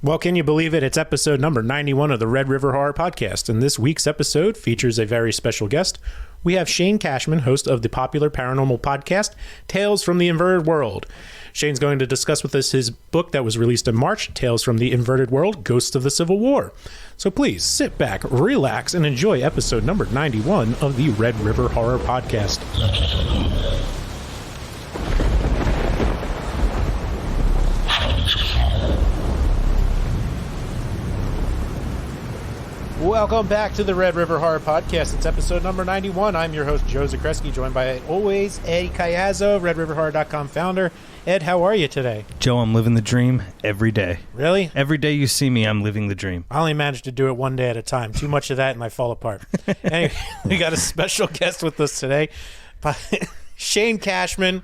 Well, can you believe it? It's episode number 91 of the Red River Horror Podcast, and this week's episode features a very special guest. We have Shane Cashman, host of the popular paranormal podcast, Tales from the Inverted World. Shane's going to discuss with us his book that was released in March, Tales from the Inverted World, Ghosts of the Civil War. So please sit back, relax, and enjoy episode number 91 of the Red River Horror Podcast. Welcome back to the Red River Horror Podcast. It's episode number 91. I'm your host, Joe Zakreski, joined by, always, Ed Cayazzo, RedRiverHorror.com founder. Ed, how are you today? Joe, I'm living the dream every day. Really? Every day you see me, I'm living the dream. I only manage to do it one day at a time. Too much of that and I fall apart. Anyway, we got a special guest with us today, Shane Cashman.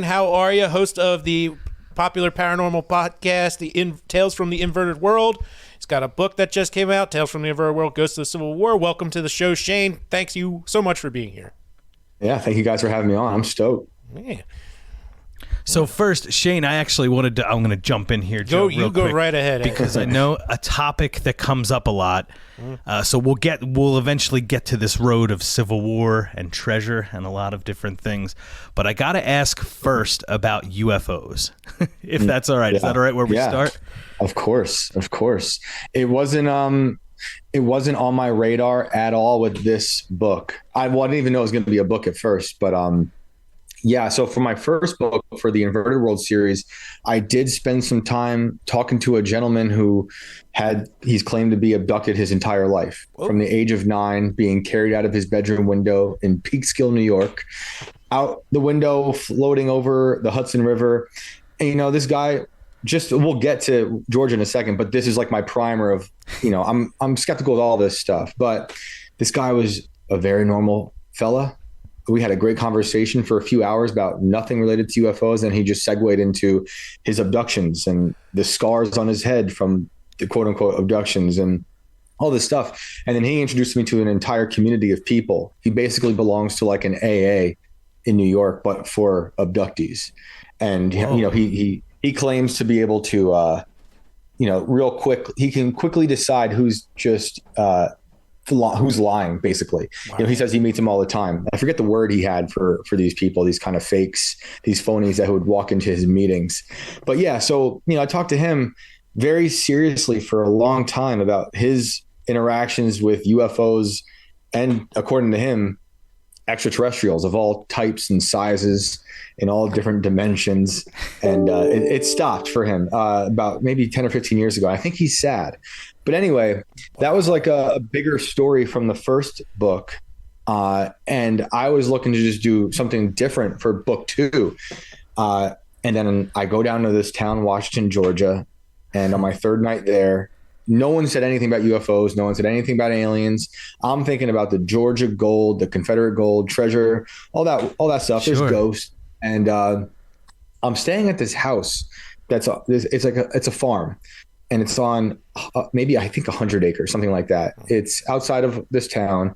How are you? Host of the popular paranormal podcast, Tales from the Inverted World. He's got a book that just came out, Tales from the Inverted World, Ghosts of the Civil War. Welcome to the show, Shane. Thanks you so much for being here. Yeah, thank you guys for having me on. I'm stoked. Yeah. So first, Shane, I'm going to jump in here, Joe. You go right ahead. Because I know a topic that comes up a lot. So we'll eventually get to this road of Civil War and treasure and a lot of different things. But I got to ask first about UFOs, if that's all right. Yeah. Is that all right where we start? Of course. It wasn't on my radar at all with this book. I didn't even know it was going to be a book at first, but yeah, so for my first book, for the Inverted World series, I did spend some time talking to a gentleman who he's claimed to be abducted his entire life. From the age of 9, being carried out of his bedroom window in Peekskill, New York, out the window, floating over the Hudson River. And, this guy, we'll get to Georgia in a second, but this is like my primer of, I'm skeptical of all this stuff. But this guy was a very normal fella. We had a great conversation for a few hours about nothing related to UFOs, and he just segued into his abductions and the scars on his head from the quote-unquote abductions and all this stuff. And then he introduced me to an entire community of people. He basically belongs to like an AA in New York, but for abductees. And he claims to be able to, real quick, he can quickly decide who's just who's lying, basically. Wow. He says he meets them all the time. I forget the word he had for these people, these kind of fakes, these phonies that would walk into his meetings. But yeah, so, I talked to him very seriously for a long time about his interactions with UFOs and, according to him, extraterrestrials of all types and sizes in all different dimensions. And it stopped for him about maybe 10 or 15 years ago. I think he's sad. But anyway, that was like a bigger story from the first book. And I was looking to just do something different for book 2. And then I go down to this town, Washington, Georgia. And on my third night there, no one said anything about UFOs. No one said anything about aliens. I'm thinking about the Georgia gold, the Confederate gold, treasure, all that stuff. Sure. There's ghosts. And I'm staying at this house. It's a farm. And it's on maybe, I think, 100 acres, something like that. It's outside of this town,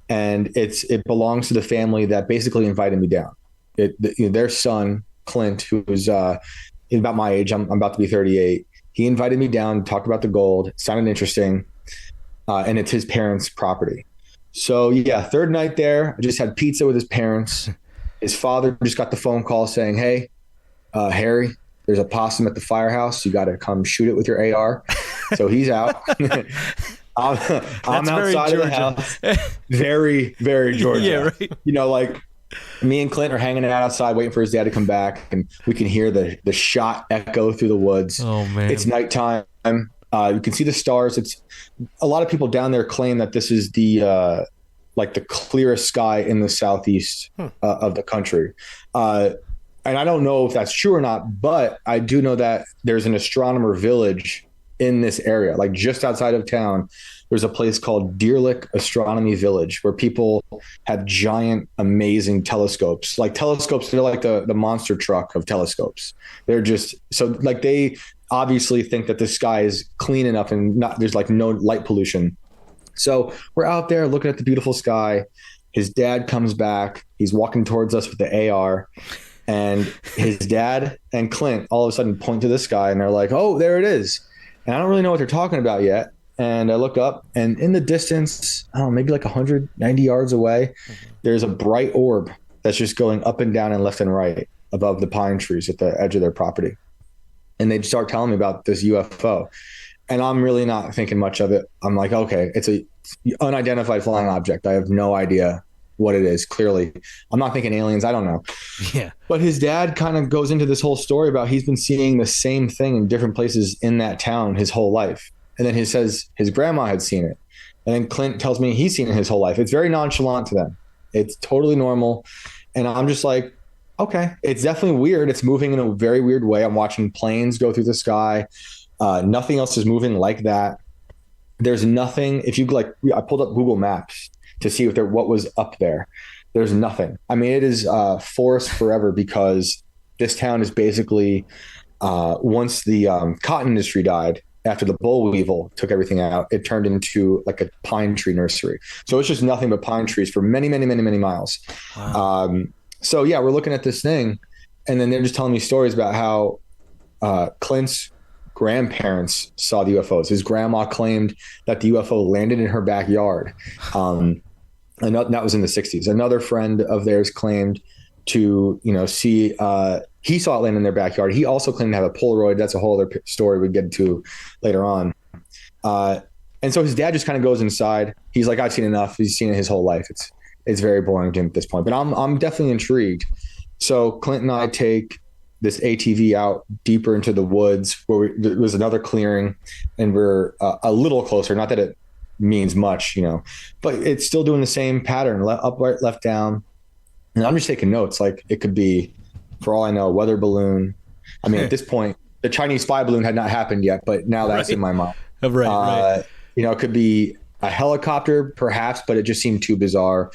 and it belongs to the family that basically invited me down. Their son, Clint, who's about my age, I'm about to be 38. He invited me down, talked about the gold. It sounded interesting, and it's his parents' property. So yeah, third night there, I just had pizza with his parents. His father just got the phone call saying, "Hey, Harry, there's a possum at the firehouse. You got to come shoot it with your AR." So he's out. I'm outside of the house. Very, very Georgia. Yeah, right. Like me and Clint are hanging out outside waiting for his dad to come back, and we can hear the shot echo through the woods. Oh man. It's nighttime. You can see the stars. It's a lot of people down there claim that this is the clearest sky in the southeast of the country. And I don't know if that's true or not, but I do know that there's an astronomer village in this area, like just outside of town. There's a place called Deerlick Astronomy Village where people have giant, amazing telescopes. Like telescopes, they're like the monster truck of telescopes. They're just they obviously think that the sky is clean enough and there's like no light pollution. So we're out there looking at the beautiful sky. His dad comes back. He's walking towards us with the AR. And his dad and Clint all of a sudden point to the sky and they're like, "Oh, there it is." and I don't really know what they're talking about yet. And I look up, and in the distance, I don't know, maybe like 190 yards away, there's a bright orb that's just going up and down and left and right above the pine trees at the edge of their property. And they start telling me about this UFO. And I'm really not thinking much of it. I'm like, okay, it's a unidentified flying object. I have no idea what it is. Clearly, I'm not thinking aliens. I don't know. Yeah. But his dad kind of goes into this whole story about he's been seeing the same thing in different places in that town his whole life. And then he says his grandma had seen it. And then Clint tells me he's seen it his whole life. It's very nonchalant to them. It's totally normal. And I'm just like, okay, it's definitely weird. It's moving in a very weird way. I'm watching planes go through the sky. Nothing else is moving like that. There's nothing. If you like, I pulled up Google Maps to see what was up there. There's nothing. I mean, it is forest forever, because this town is basically, once the cotton industry died, after the boll weevil took everything out, it turned into like a pine tree nursery. So it's just nothing but pine trees for many, many, many, many miles. Wow. So yeah, we're looking at this thing, and then they're just telling me stories about how Clint's grandparents saw the UFOs. His grandma claimed that the UFO landed in her backyard. And that was in the 60s. Another friend of theirs claimed to, see, he saw it land in their backyard. He also claimed to have a Polaroid. That's a whole other story we get into later on. And so his dad just kind of goes inside. He's like, I've seen enough. He's seen it his whole life. It's very boring to him at this point, but I'm definitely intrigued. So Clint and I take this ATV out deeper into the woods where there was another clearing, and we're a little closer. Not that it means much, but it's still doing the same pattern, up, right, left, down. And I'm just taking notes. Like, it could be, for all I know, a weather balloon. I mean, at this point, the Chinese spy balloon had not happened yet, but now that's in my mind. Right. It could be a helicopter perhaps, but it just seemed too bizarre.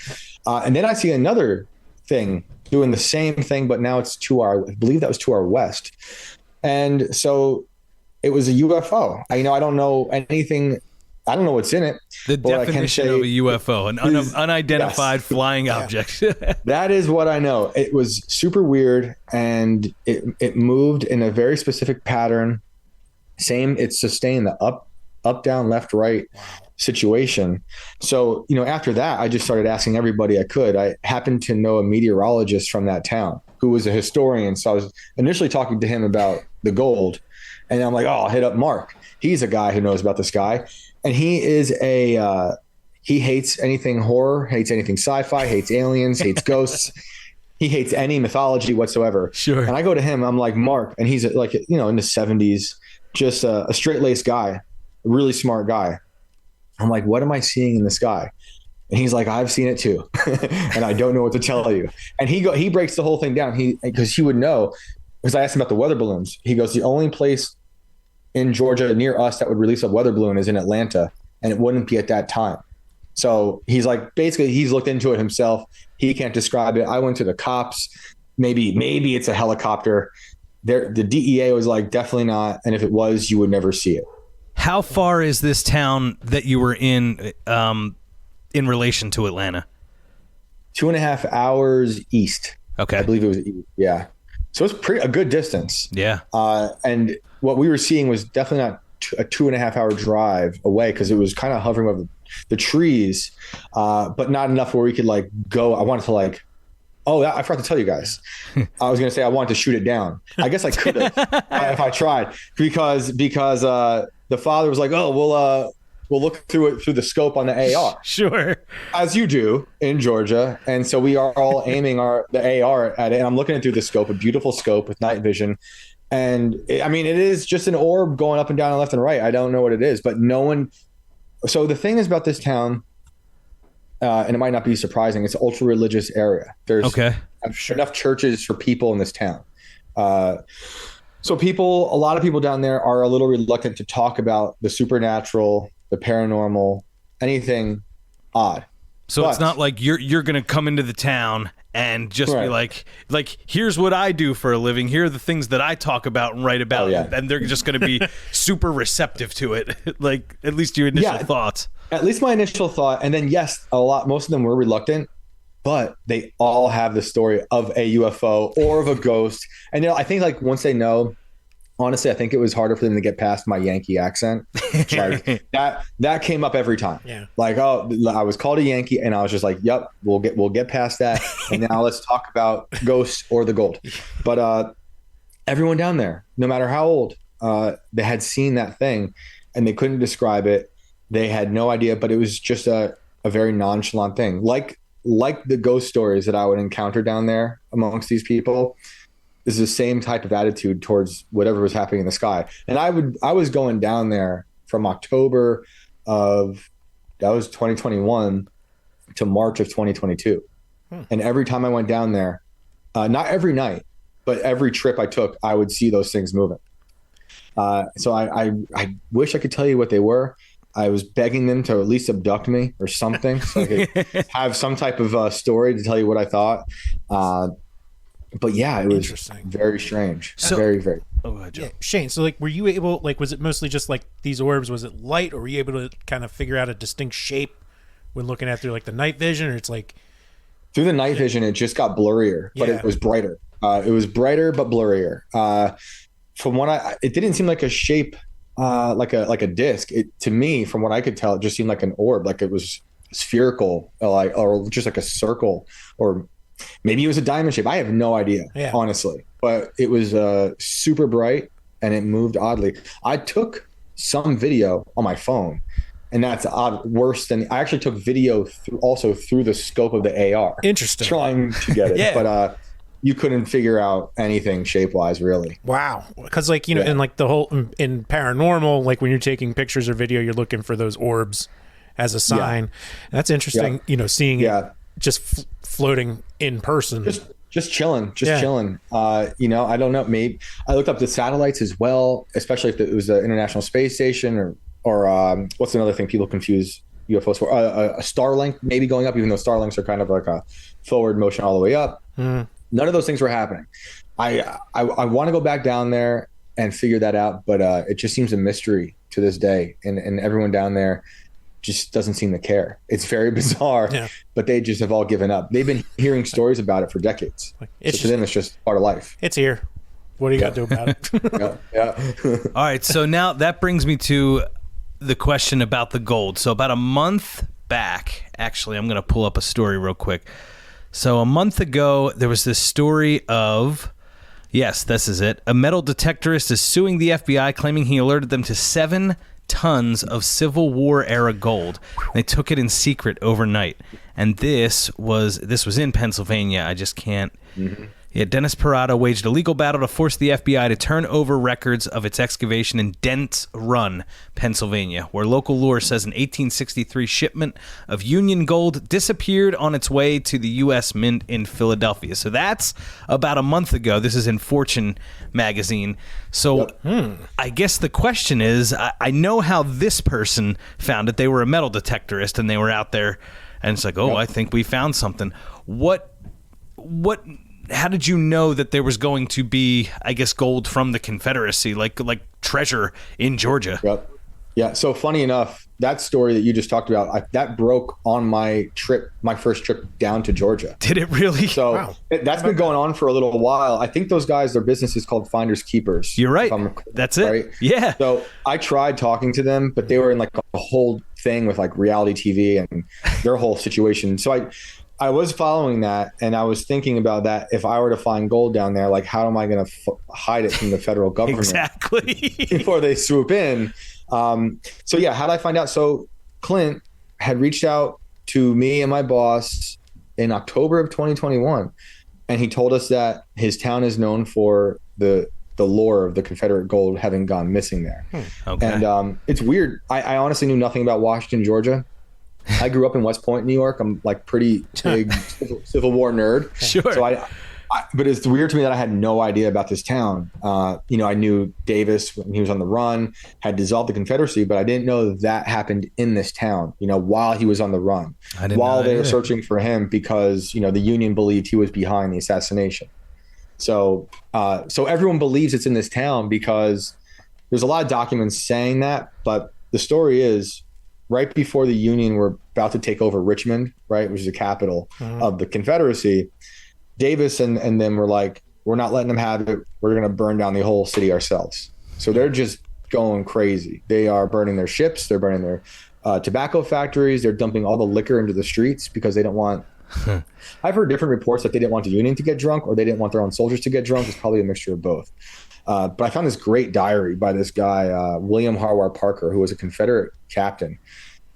And then I see another thing doing the same thing, but now it's I believe that was to our west. And so it was a UFO. I don't know anything. I don't know what's in it. The definition of a UFO, an unidentified flying object. That is what I know. It was super weird, and it moved in a very specific pattern. It sustained the up, down, left, right situation. So, after that, I just started asking everybody I could. I happened to know a meteorologist from that town who was a historian. So I was initially talking to him about the gold, and I'm like, oh, I'll hit up Mark. He's a guy who knows about the sky. And he is he hates anything horror, hates anything sci-fi, hates aliens, hates ghosts. He hates any mythology whatsoever. Sure. And I go to him, I'm like, Mark, and he's like, in the 70s, just a straight-laced guy, a really smart guy. I'm like, what am I seeing in the sky? And he's like, I've seen it too. And I don't know what to tell you. And he breaks the whole thing down. Because he would know, because I asked him about the weather balloons. He goes, the only place in Georgia near us that would release a weather balloon is in Atlanta, and it wouldn't be at that time. So he's like, basically he's looked into it himself. He can't describe it. I went to the cops. Maybe it's a helicopter. The DEA was like, definitely not. And if it was, you would never see it. How far is this town that you were in relation to Atlanta? 2.5 hours east. Okay. I believe it was east. Yeah. So it's a good distance. Yeah. And what we were seeing was definitely not a 2.5 hour drive away, because it was kind of hovering over the trees, but not enough where we could go. I wanted to I forgot to tell you guys. I was going to say I wanted to shoot it down. I guess I could have if I tried, because the father was like, oh, we'll look through the scope on the AR. Sure. As you do in Georgia. And so we are all aiming the AR at it. And I'm looking at through the scope, a beautiful scope with night vision. And it is just an orb going up and down and left and right. I don't know what it is, but no one. So the thing is about this town, and it might not be surprising, it's an ultra religious area. There's enough churches for people in this town. So a lot of people down there are a little reluctant to talk about the supernatural, the paranormal, anything odd. So it's not like you're going to come into the town and just be like, here's what I do for a living. Here are the things that I talk about and write about. And they're just going to be super receptive to it. Like, at least your initial thoughts. At least my initial thought. And then, yes, most of them were reluctant, but they all have the story of a UFO or of a ghost. And I think once they know, honestly, I think it was harder for them to get past my Yankee accent. Like that came up every time. Yeah. Like, oh, I was called a Yankee, and I was just like, "Yep, we'll get past that." And now let's talk about ghosts or the gold. But everyone down there, no matter how old, they had seen that thing, and they couldn't describe it. They had no idea, but it was just a very nonchalant thing, like the ghost stories that I would encounter down there amongst these people. Is the same type of attitude towards whatever was happening in the sky. And I was going down there from October of, that was 2021 to March of 2022. And every time I went down there, not every night, but every trip I took, I would see those things moving. So I wish I could tell you what they were. I was begging them to at least abduct me or something, so I could have some type of story to tell you what I thought. But yeah, it was very strange. So, very, very. Oh, go ahead, Joe. Yeah, Shane, so like, were you able, like, was it mostly just like these orbs? Was it light, or were you able to kind of figure out a distinct shape when looking at through like the night vision, or it's like through the night vision, it just got blurrier, but it was brighter. It was brighter but blurrier. From what it didn't seem like a shape, like a disc. To me, from what I could tell, it just seemed like an orb, like it was spherical, or just like a circle, or maybe it was a diamond shape. I have no idea, honestly. But it was super bright, and it moved oddly. I took some video on my phone, and that's worse than... I actually took video through the scope of the AR. Interesting. Trying to get it. But you couldn't figure out anything shape-wise, really. Wow. Because, like, in like the whole... In paranormal, like when you're taking pictures or video, you're looking for those orbs as a sign. And that's interesting, seeing it just floating in person, just chilling. I don't know, maybe I looked up the satellites as well, especially if it was the International Space Station or what's another thing people confuse UFOs for, a Starlink maybe going up, even though Starlinks are kind of like a forward motion all the way up. None of those things were happening. I want to go back down there and figure that out, but it just seems a mystery to this day, and everyone down there just doesn't seem to care. It's very bizarre, but they just have all given up. They've been hearing stories about it for decades. So to them, it's just part of life. It's here. What do you got to do about it? All right. So now that brings me to the question about the gold. So about a month back, actually, I'm going to pull up a story real quick. So a month ago, there was this story of, yes, this is it. A metal detectorist is suing the FBI, claiming he alerted them to 7 tons of Civil War era gold. They took it in secret overnight, and this was in Pennsylvania. I just can't. Dennis Parada waged a legal battle to force the FBI to turn over records of its excavation in Dents Run, Pennsylvania, where local lore says an 1863 shipment of Union gold disappeared on its way to the U.S. Mint in Philadelphia. So that's about a month ago. This is in Fortune magazine. So I guess the question is, I know how this person found it. They were a metal detectorist, and they were out there, and it's like, I think we found something. How did you know that there was going to be, I guess, gold from the Confederacy, like treasure in Georgia? Yep. Yeah. So funny enough, that story that you just talked about, that broke on my first trip down to Georgia. Did it really? So that's been going on for a little while. I think those guys, their business is called Finders Keepers. You're right. That's it. Right? Yeah. So I tried talking to them, but they were in like a whole thing with like reality TV and their whole situation. So I was following that, and I was thinking about that. If I were to find gold down there, like, how am I going to hide it from the federal government? Exactly. Before they swoop in. So yeah, how did I find out? So Clint had reached out to me and my boss in October of 2021, and he told us that his town is known for the lore of the Confederate gold having gone missing there. Okay. And it's weird. I honestly knew nothing about Washington, Georgia. I grew up in West Point, New York. I'm like pretty big Civil War nerd. Sure. So but it's weird to me that I had no idea about this town. I knew Davis when he was on the run, had dissolved the Confederacy, but I didn't know that happened in this town, while he was on the run, while they were searching for him because, the Union believed he was behind the assassination. So everyone believes it's in this town because there's a lot of documents saying that, but the story is, right before the Union were about to take over Richmond, right, which is the capital of the Confederacy, Davis and them were like, We're not letting them have it. We're going to burn down the whole city ourselves. So they're just going crazy. They are burning their ships. They're burning their tobacco factories. They're dumping all the liquor into the streets because they don't want. I've heard different reports that they didn't want the Union to get drunk or they didn't want their own soldiers to get drunk. It's probably a mixture of both. But I found this great diary by this guy, William Harwar Parker, who was a Confederate captain.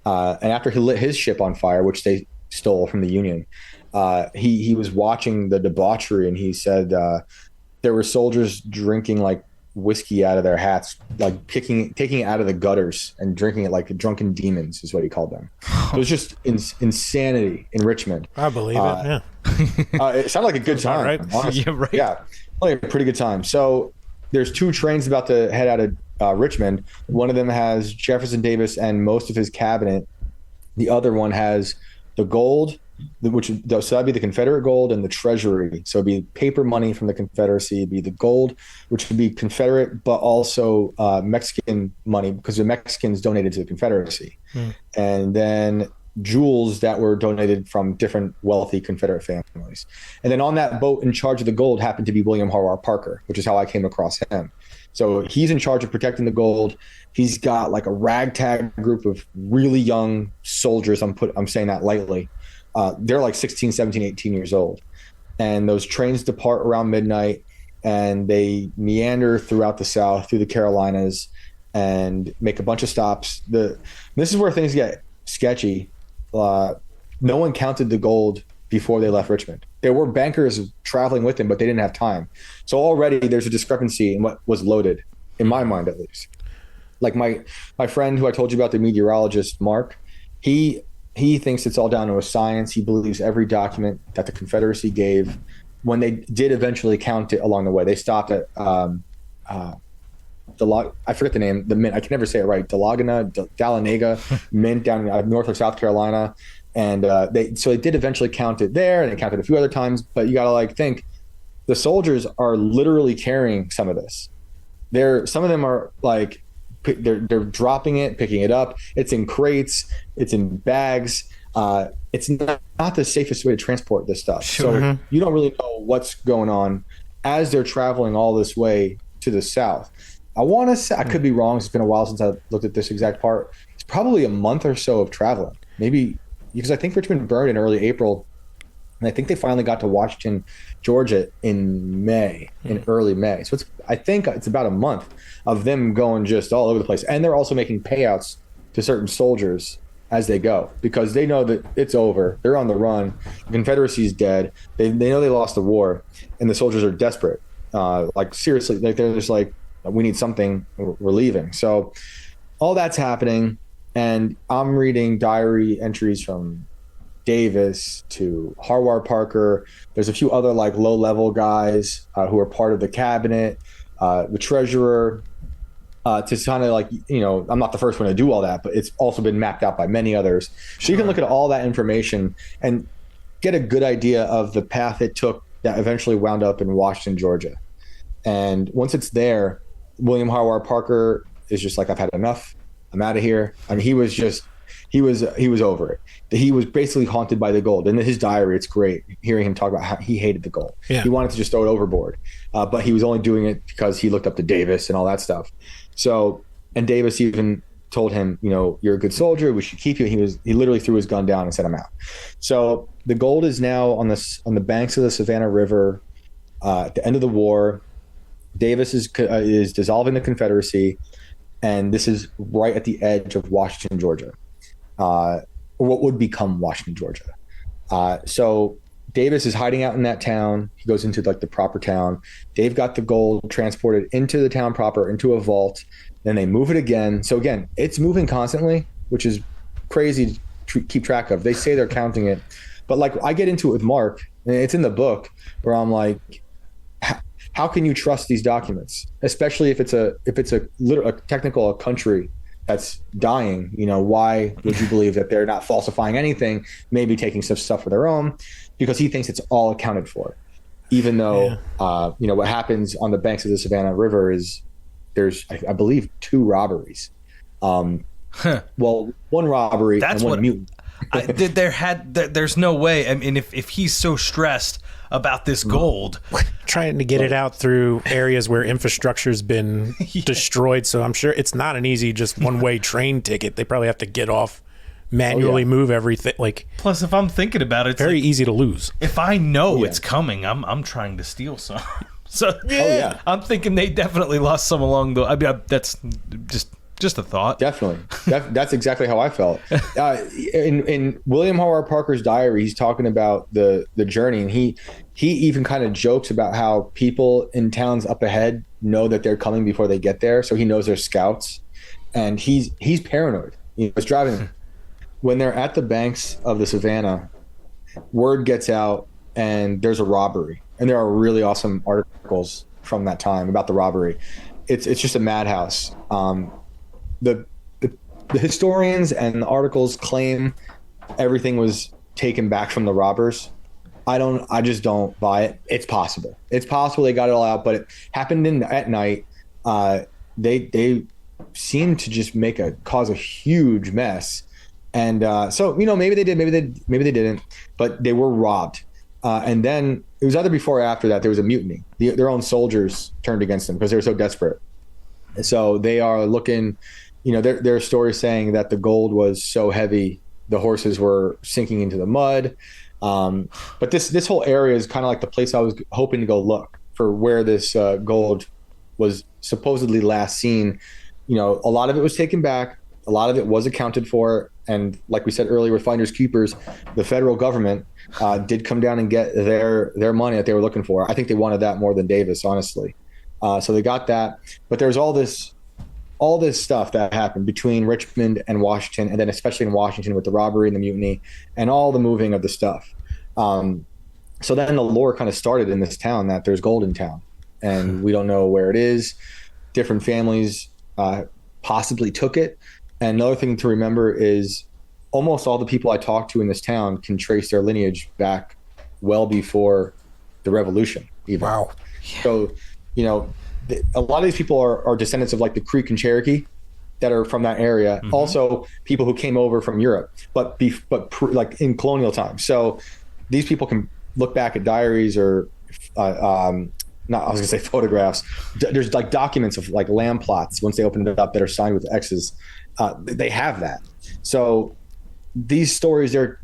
And after he lit his ship on fire, which they stole from the Union, he was watching the debauchery, and he said there were soldiers drinking like whiskey out of their hats, like taking it out of the gutters and drinking it like drunken demons, is what he called them. It was just insanity in Richmond. I believe it. Yeah, it sounded like a good time. Right? Yeah, right. Yeah, like a pretty good time. So there's two trains about to head out of Richmond. One of them has Jefferson Davis and most of his cabinet. The other one has the gold, so that'd be the Confederate gold and the Treasury. So it'd be paper money from the Confederacy. It'd be the gold, which would be Confederate, but also Mexican money because the Mexicans donated to the Confederacy. And then jewels that were donated from different wealthy Confederate families. And then on that boat in charge of the gold happened to be William Harwar Parker, which is how I came across him. So he's in charge of protecting the gold. He's got like a ragtag group of really young soldiers. I'm saying that lightly. They're like 16, 17, 18 years old. And those trains depart around midnight and they meander throughout the South, through the Carolinas, and make a bunch of stops. This is where things get sketchy. No one counted the gold before they left Richmond. There were bankers traveling with him, but they didn't have time. So already there's a discrepancy in what was loaded, in my mind at least. Like my friend who I told you about, the meteorologist, Mark, he thinks it's all down to a science. He believes every document that the Confederacy gave. When they did eventually count it along the way, they stopped at I forget the name, the mint. I can never say it right. Dahlonega Mint down north of South Carolina. And they did eventually count it there, and they counted a few other times. But you got to think the soldiers are literally carrying some of this. Some of them are like, they're dropping it, picking it up. It's in crates, it's in bags. It's not the safest way to transport this stuff. Sure. So you don't really know what's going on as they're traveling all this way to the South. I want to say, I could be wrong. It's been a while since I looked at this exact part. It's probably a month or so of traveling, maybe, because I think Richmond burned in early April, and I think they finally got to Washington, Georgia in early May. So I think it's about a month of them going just all over the place. And they're also making payouts to certain soldiers as they go, because they know that it's over. They're on the run. The Confederacy is dead. They know they lost the war, and the soldiers are desperate. Seriously, they're just like, we need something, we're leaving. So all that's happening, and I'm reading diary entries from Davis to Harwar Parker. There's a few other low-level guys who are part of the cabinet, the treasurer, to kind of I'm not the first one to do all that, but it's also been mapped out by many others. So you can look at all that information and get a good idea of the path it took that eventually wound up in Washington, Georgia. And once it's there, William Harwar Parker is just like, I've had enough. I'm out of here. I mean, he was over it. He was basically haunted by the gold. And in his diary, it's great hearing him talk about how he hated the gold. Yeah. He wanted to just throw it overboard. But he was only doing it because he looked up to Davis and all that stuff. So, and Davis even told him, you're a good soldier. We should keep you. He literally threw his gun down and said, I'm out. So the gold is now on the banks of the Savannah River at the end of the war. Davis is dissolving the Confederacy, and this is right at the edge of Washington, Georgia, or what would become Washington, Georgia. So Davis is hiding out in that town. He goes into the proper town. They've got the gold transported into the town proper, into a vault. Then they move it again. So again, it's moving constantly, which is crazy to keep track of. They say they're counting it, but I get into it with Mark, and it's in the book, where I'm like, how can you trust these documents, especially if it's a technical country that's dying? Why would you believe that they're not falsifying anything, maybe taking some stuff for their own? Because he thinks it's all accounted for, even though what happens on the banks of the Savannah River is there's I believe 2 robberies. Well, one robbery and one mutant. There's no way. I mean, if he's so stressed about this gold, trying to get it out through areas where infrastructure's been destroyed, so I'm sure it's not an easy just one-way train ticket. They probably have to get off, manually move everything. Like, plus, if I'm thinking about it, it's very easy to lose. If I know it's coming, I'm trying to steal some. So I'm thinking they definitely lost some along the. I mean, that's just a thought. Definitely. That's exactly how I felt. In William Howard Parker's diary, he's talking about the journey, and he even kind of jokes about how people in towns up ahead know that they're coming before they get there. So he knows they're scouts, and he's paranoid. He's driving. When they're at the banks of the Savannah, word gets out, and there's a robbery. And there are really awesome articles from that time about the robbery. It's just a madhouse. The historians and the articles claim everything was taken back from the robbers. I just don't buy it. It's possible. It's possible they got it all out, but it happened at night. They seemed to just cause a huge mess. And so, maybe they did, maybe they didn't, but they were robbed. And then it was either before or after that there was a mutiny. Their own soldiers turned against them because they were so desperate. And so they are looking. There are stories saying that the gold was so heavy, the horses were sinking into the mud. But this whole area is kind of like the place I was hoping to go look for where this gold was supposedly last seen. A lot of it was taken back. A lot of it was accounted for. And like we said earlier with finders keepers, the federal government did come down and get their money that they were looking for. I think they wanted that more than Davis, honestly. So they got that. But there's all this stuff that happened between Richmond and Washington, and then especially in Washington with the robbery and the mutiny and all the moving of the stuff. So then the lore kind of started in this town that there's gold in town, and we don't know where it is. Different families possibly took it. And another thing to remember is almost all the people I talked to in this town can trace their lineage back well before the Revolution, even. Wow. So, a lot of these people are descendants of like the Creek and Cherokee that are from that area. Mm-hmm. Also, people who came over from Europe, but like in colonial times. So these people can look back at diaries or I was gonna say photographs. There's like documents of like land plots once they open it up that are signed with X's. They have that. So these stories they're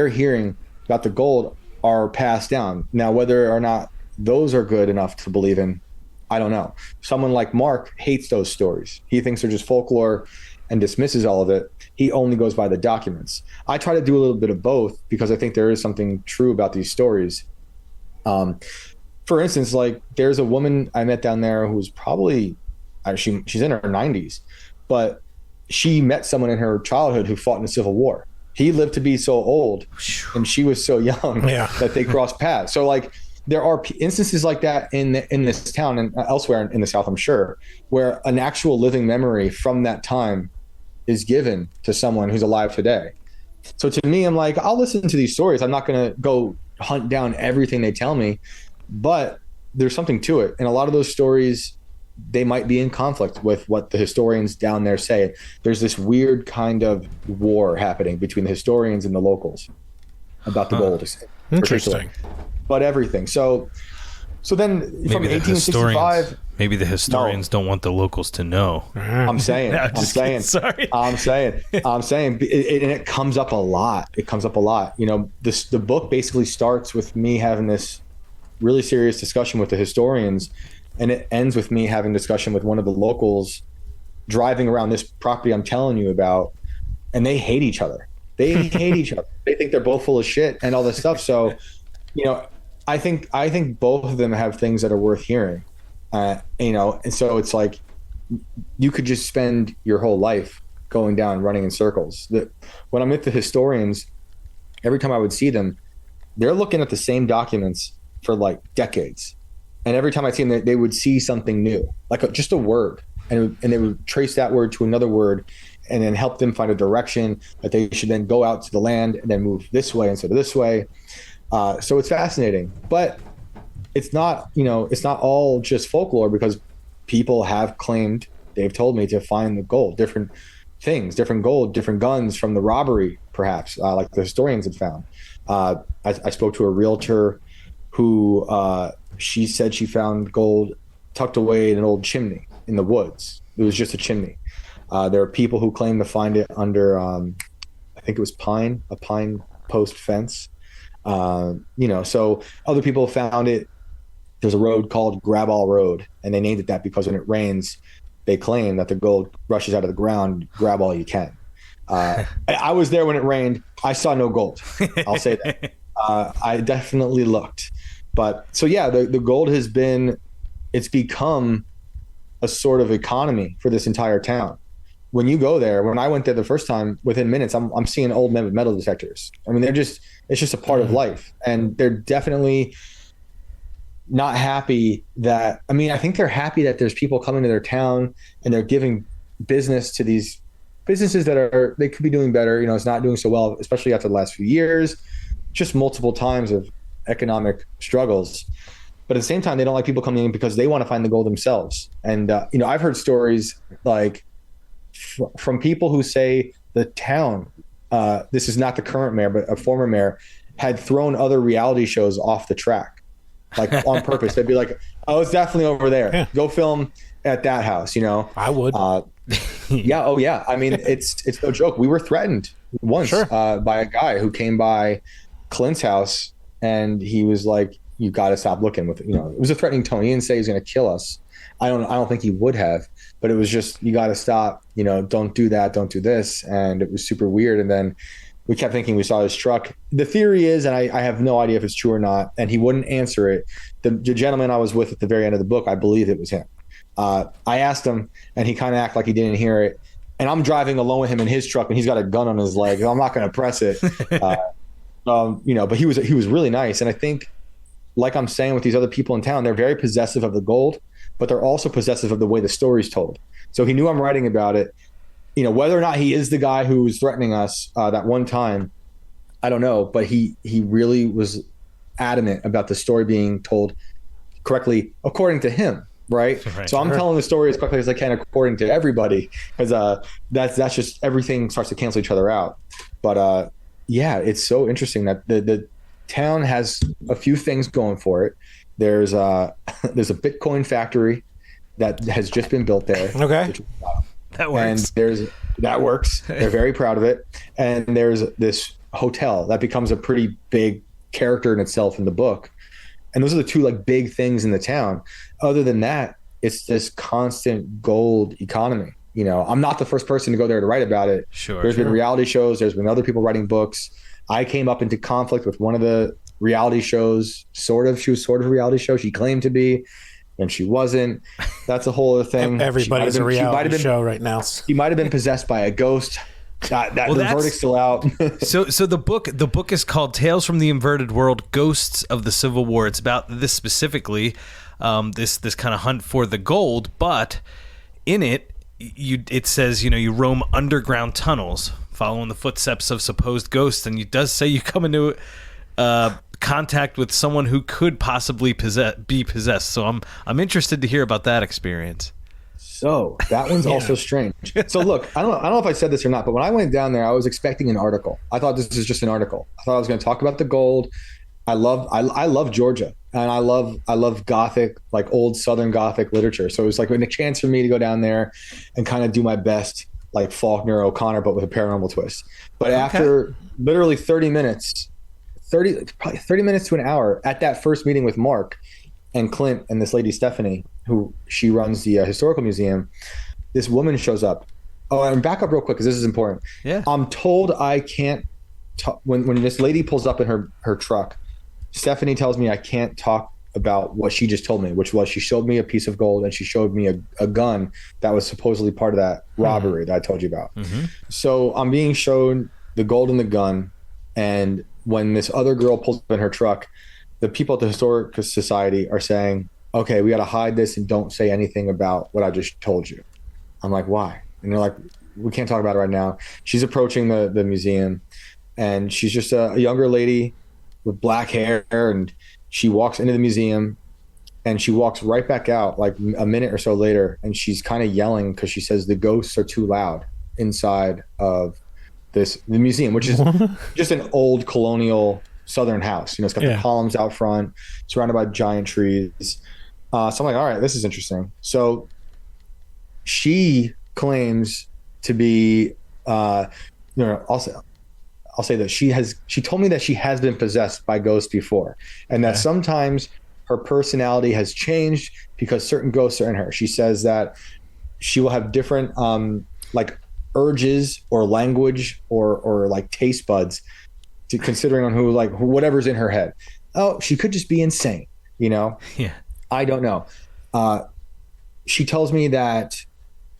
hearing about the gold are passed down. Now, whether or not those are good enough to believe in, I don't know. Someone like Mark hates those stories. He thinks they're just folklore and dismisses all of it. He only goes by the documents. I try to do a little bit of both because I think there is something true about these stories. For instance, like there's a woman I met down there who's probably, she's in her 90s, but she met someone in her childhood who fought in the Civil War. He lived to be so old and she was so young that they crossed paths. So like there are instances like that in this town and elsewhere in the South, I'm sure, where an actual living memory from that time is given to someone who's alive today. So to me, I'm like, I'll listen to these stories. I'm not going to go hunt down everything they tell me, but there's something to it. And a lot of those stories, they might be in conflict with what the historians down there say. There's this weird kind of war happening between the historians and the locals about the gold. Interesting. But everything. So then from 1865, maybe the historians don't want the locals to know. I'm saying, Sorry. I'm saying, and it comes up a lot. The book basically starts with me having this really serious discussion with the historians, and it ends with me having discussion with one of the locals driving around this property I'm telling you about, and they hate each other. They think they're both full of shit and all this stuff. So, I think both of them have things that are worth hearing, and so it's like you could just spend your whole life going down running in circles. When I'm with the historians, every time I would see them, they're looking at the same documents for like decades, and every time I see them, they would see something new, like just a word, and they would trace that word to another word, and then help them find a direction that they should then go out to the land and then move this way instead of this way. So it's fascinating, but it's not all just folklore, because people have claimed, they've told me, to find the gold. Different things, different gold, different guns from the robbery, perhaps, like the historians had found. I spoke to a realtor who she said she found gold tucked away in an old chimney in the woods. It was just a chimney. There are people who claim to find it under, I think it was a pine post fence. So other people found it. There's a road called Grab All Road, and they named it that because when it rains, they claim that the gold rushes out of the ground. Grab all you can. I was there when it rained. I saw no gold. I'll say that. I definitely looked. But so, yeah, the gold it's become a sort of economy for this entire town. When you go there, when I went there the first time, within minutes, I'm seeing old metal detectors. I mean, it's just a part of life. And they're definitely not happy that, I think they're happy that there's people coming to their town and they're giving business to these businesses that they could be doing better. It's not doing so well, especially after the last few years, just multiple times of economic struggles. But at the same time, they don't like people coming in because they want to find the gold themselves. And, I've heard stories like from people who say the town, this is not the current mayor, but a former mayor, had thrown other reality shows off the track. Like on purpose. They'd be like, oh, it's definitely over there. Yeah. Go film at that house, I would. Yeah. Oh, yeah. It's no joke. We were threatened once by a guy who came by Clint's house, and he was like, you got to stop looking with it. It was a threatening tone. He didn't say he's going to kill us. I don't think he would have, but it was just, you got to stop, don't do that. Don't do this. And it was super weird. And then we kept thinking we saw his truck. The theory is, and I have no idea if it's true or not, and he wouldn't answer it. The gentleman I was with at the very end of the book, I believe it was him. I asked him, and he kind of acted like he didn't hear it. And I'm driving alone with him in his truck, and he's got a gun on his leg. I'm not going to press it. But he was really nice. And I think, like I'm saying with these other people in town, they're very possessive of the gold, but they're also possessive of the way the story's told. So he knew I'm writing about it. Whether or not he is the guy who was threatening us that one time, I don't know, but he really was adamant about the story being told correctly according to him, right? So I'm telling the story as quickly as I can according to everybody, because that's just, everything starts to cancel each other out. But it's so interesting that the town has a few things going for it. There's a Bitcoin factory that has just been built there. Okay. That works. And that works. They're very proud of it. And there's this hotel that becomes a pretty big character in itself in the book. And those are the two big things in the town. Other than that, it's this constant gold economy. I'm not the first person to go there to write about it. There's been reality shows. There's been other people writing books. I came up into conflict with one of the reality shows. She was sort of a reality show. She claimed to be, and she wasn't. That's a whole other thing. Everybody's a reality show right now. She might have been possessed by a ghost. The verdict's still out. So the book is called Tales from the Inverted World: Ghosts of the Civil War. It's about this specifically, this kind of hunt for the gold. But in it, it says you roam underground tunnels, following the footsteps of supposed ghosts, and it does say you come into contact with someone who could possibly be possessed. So I'm interested to hear about that experience. So that one's also strange. So look, I don't know if I said this or not, but when I went down there, I was expecting an article. I thought this was just an article. I thought I was going to talk about the gold. I love Georgia, and I love Gothic, old Southern Gothic literature. So it was like a chance for me to go down there and kind of do my best, like Faulkner O'Connor, but with a paranormal twist. But after literally 30 minutes to an hour at that first meeting with Mark and Clint and this lady Stephanie, who she runs the historical museum, this woman shows up. Oh, and back up real quick because this is important. Yeah, I'm told I can't talk when this lady pulls up in her truck. Stephanie tells me I can't talk about what she just told me, which was she showed me a piece of gold and she showed me a gun that was supposedly part of that robbery that I told you about. Mm-hmm. So I'm being shown the gold and the gun, and when this other girl pulls up in her truck, the people at the Historic Society are saying, okay, we got to hide this and don't say anything about what I just told you. I'm like, why? And they're like, we can't talk about it right now. She's approaching the museum, and she's just a younger lady with black hair, and she walks into the museum and she walks right back out like a minute or so later, and she's kind of yelling because she says the ghosts are too loud inside of the museum, which is just an old colonial Southern house. You know, it's got the columns out front, surrounded by giant trees. So I'm like, all right, this is interesting. So she claims to be, I'll say that she told me that she has been possessed by ghosts before, and that sometimes her personality has changed because certain ghosts are in her. She says that she will have different like urges or language or like taste buds to considering on whatever's in her head. Oh, she could just be insane, you know? Yeah. I don't know. She tells me that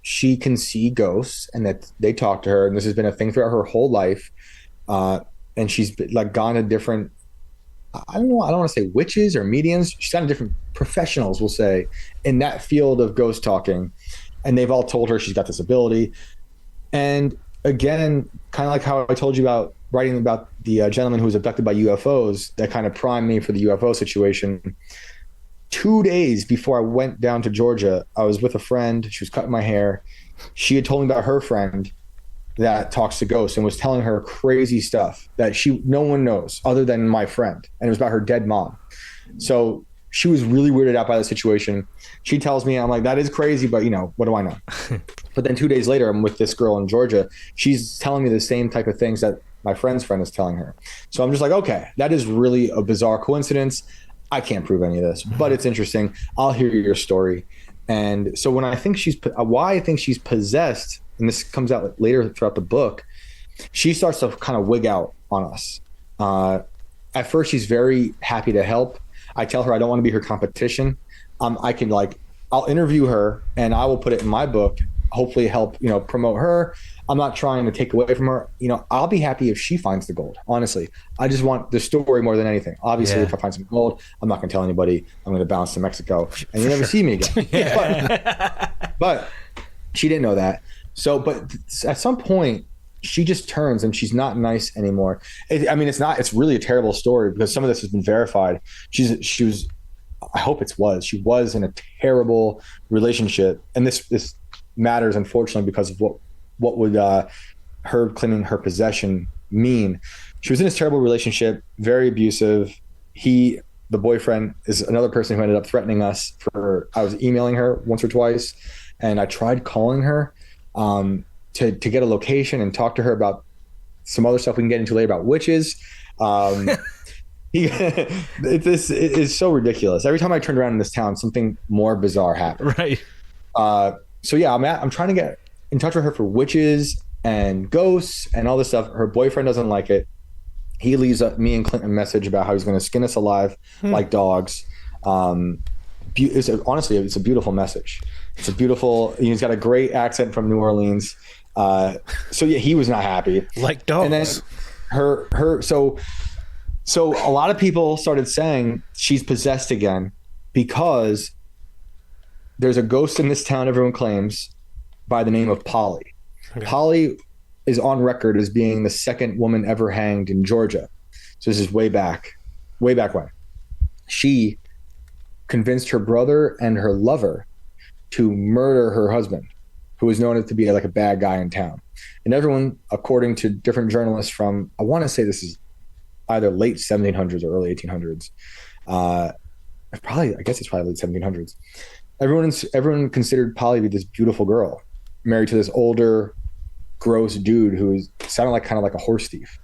she can see ghosts and that they talk to her, and this has been a thing throughout her whole life. And she's like gone to different, I don't want to say witches or mediums. She's gone to different professionals, we'll say, in that field of ghost talking. And they've all told her she's got this ability. And again, kind of like how I told you about writing about the gentleman who was abducted by UFOs, that kind of primed me for the UFO situation. 2 days before I went down to Georgia, I was with a friend. She was cutting my hair. She had told me about her friend that talks to ghosts and was telling her crazy stuff that no one knows other than my friend. And it was about her dead mom. So she was really weirded out by the situation. She tells me, I'm like, that is crazy, but what do I know? But then 2 days later, I'm with this girl in Georgia. She's telling me the same type of things that my friend's friend is telling her. So I'm just like, okay, that is really a bizarre coincidence. I can't prove any of this, but it's interesting. I'll hear your story. And so when I think why I think she's possessed, and this comes out later throughout the book, she starts to kind of wig out on us. At first, she's very happy to help. I tell her I don't want to be her competition. I'll interview her and I will put it in my book, hopefully help, promote her. I'm not trying to take away from her. I'll be happy if she finds the gold. Honestly, I just want the story more than anything. Obviously, if I find some gold, I'm not going to tell anybody. I'm going to bounce to Mexico and you never see me again. But she didn't know that. So, but at some point she just turns and she's not nice anymore. It's really a terrible story because some of this has been verified. She was in a terrible relationship. And this matters, unfortunately, because of what would her claiming her possession mean. She was in this terrible relationship, very abusive. The boyfriend is another person who ended up threatening us. I was emailing her once or twice, and I tried calling her to get a location and talk to her about some other stuff we can get into later about witches. This is so ridiculous. Every time I turned around in this town, something more bizarre happened. Right. So yeah, I'm trying to get in touch with her for witches and ghosts and all this stuff. Her boyfriend doesn't like it. He leaves me and Clint a message about how he's going to skin us alive like dogs. Honestly, it's a beautiful message. He's got a great accent from New Orleans. So yeah, he was not happy. Like dogs. And then so a lot of people started saying she's possessed again because there's a ghost in this town, everyone claims, by the name of Polly. Okay. Polly is on record as being the second woman ever hanged in Georgia. So this is way back when. She convinced her brother and her lover to murder her husband, who was known to be like a bad guy in town. And everyone, according to different journalists from, I want to say this is either late 1700s or early 1800s. I guess it's probably late 1700s. Everyone considered Polly to be this beautiful girl married to this older, gross dude who sounded like kind of like a horse thief.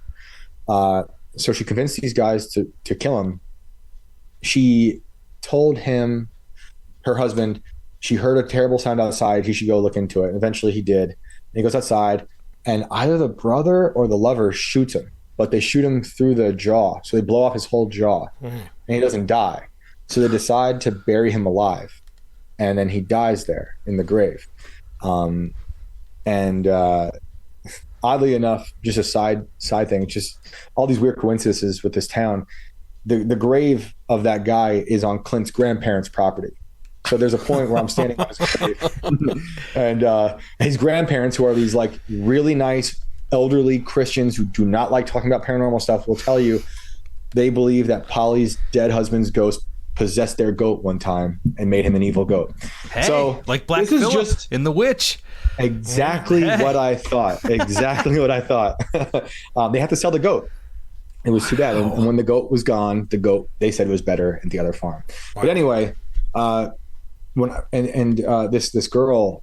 So she convinced these guys to kill him. She told him, her husband, she heard a terrible sound outside. He should go look into it. And eventually he did. And he goes outside, and either the brother or the lover shoots him, but they shoot him through the jaw. So they blow off his whole jaw, and he doesn't die. So they decide to bury him alive, and then he dies there in the grave. Oddly enough, just a side thing, just all these weird coincidences with this town. The grave of that guy is on Clint's grandparents' property. So there's a point where I'm standing on his grave, and his grandparents, who are these like really nice elderly Christians who do not like talking about paranormal stuff, will tell you they believe that Polly's dead husband's ghost possessed their goat one time and made him an evil goat. Hey, so like Black this is Phillip just in The Witch. Exactly what I thought. Exactly what I thought. They had to sell the goat. It was too bad. And when the goat was gone, the goat, they said, was better at the other farm. Wow. But anyway, this girl,